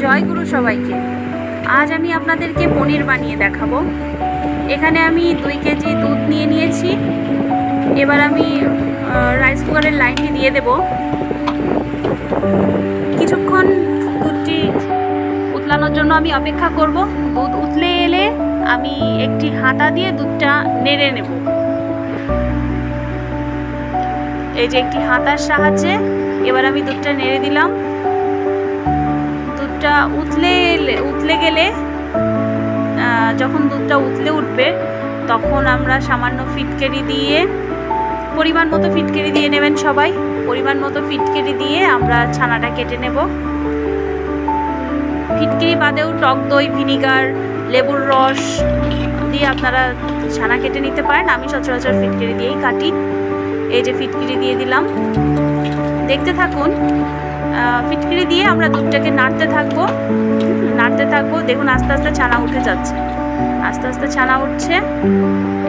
জয় গুরু সবাইকে। আজ আমি আপনাদেরকে পনির বানিয়ে দেখাবো। এখানে আমি 2 কেজি দুধ নিয়ে নিয়েছি। এবার আমি রাইস কুকারের লাইনটি দিয়ে দেব। কিছুক্ষণ দুধটি উতলানোর জন্য আমি অপেক্ষা করব। দুধ উতলে এলে আমি একটি হাতা দিয়ে দুধটা নেড়ে নেব। এই যে একটি হাতার সাহায্যে এবার আমি দুধটা নেড়ে দিলাম। দুধটা উতলে গেলে যখন দুধটা উতলে উঠবে তখন আমরা সামান্য ফিটকিরি দিয়ে, পরিমাণ মতো ফিটকিরি দিয়ে নেবেন সবাই। পরিমাণ মতো ফিটকিরি দিয়ে আমরা ছানাটা কেটে নেব। ফিটকিরি বাদেও টক দই, ভিনিগার, লেবুর রস দিয়ে আপনারা ছানা কেটে নিতে পারেন। আমি সচরাচর ফিটকিরি দিয়েই কাটি। এই যে ফিটকিরি দিয়ে দিলাম, দেখতে থাকুন। ফিটকিরি দিয়ে আমরা দুধটাকে নাড়তে থাকবো। দেখুন আস্তে আস্তে ছানা উঠে যাচ্ছে, আস্তে আস্তে ছানা উঠছে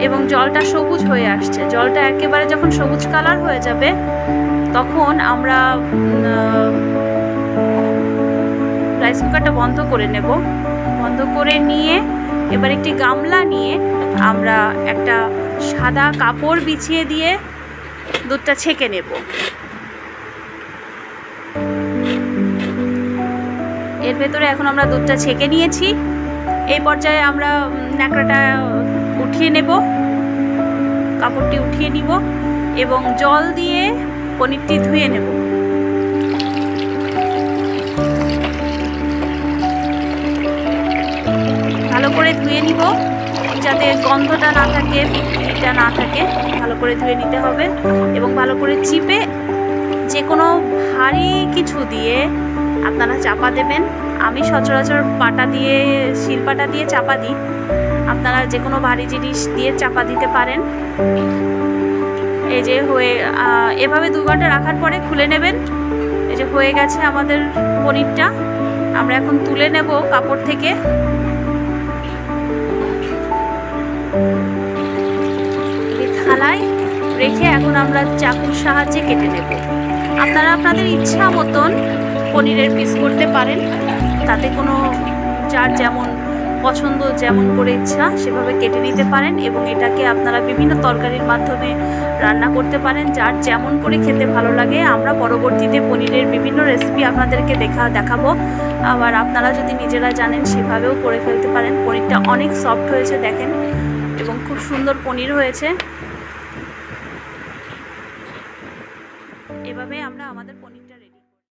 এবং জলটা সবুজ হয়ে আসছে। জলটা একেবারে যখন সবুজ কালার হয়ে যাবে তখন আমরা রাইস কুকারটা বন্ধ করে নেব। বন্ধ করে নিয়ে এবার একটি গামলা নিয়ে আমরা একটা সাদা কাপড় বিছিয়ে দিয়ে দুধটা ছেঁকে নেব। এর ভেতরে এখন আমরা দুধটা ছেঁকে নিয়েছি। এই পর্যায়ে আমরা ন্যাকড়াটা উঠিয়ে নেব, কাপড়টি উঠিয়ে নিব এবং জল দিয়ে পনিরটি ধুয়ে নেব। ভালো করে ধুয়ে নিব যাতে গন্ধটা না থাকে, ফিটকিরিটা না থাকে। ভালো করে ধুয়ে নিতে হবে এবং ভালো করে চিপে যে কোনো ভারী কিছু দিয়ে আপনারা চাপা দেবেন। আমি সচরাচর শিলপাটা দিয়ে চাপা দিই। আপনারা যে কোনো ভারী জিনিস দিয়ে চাপা দিতে পারেন। এই যে এভাবে 2 ঘন্টা রাখার পরে খুলে নেবেন। এই যে হয়ে গেছে আমাদের পনিরটা। আমরা এখন তুলে নেব কাপড় থেকে। থালায় রেখে এখন আমরা চাকুর সাহায্যে কেটে নেব। আপনারা আপনাদের ইচ্ছা মতন পনিরের পিস করতে পারেন, তাতে কোনো, যার যেমন পছন্দ, যেমন করে ইচ্ছা সেভাবে কেটে নিতে পারেন এবং এটাকে আপনারা বিভিন্ন তরকারির মাধ্যমে রান্না করতে পারেন, যার যেমন করে খেতে ভালো লাগে। আমরা পরবর্তীতে পনিরের বিভিন্ন রেসিপি আপনাদেরকে দেখাবো। আবার আপনারা যদি নিজেরা জানেন সেভাবেও করে ফেলতে পারেন। পনিরটা অনেক সফট হয়েছে দেখেন এবং খুব সুন্দর পনির হয়েছে। এভাবে আমরা আমাদের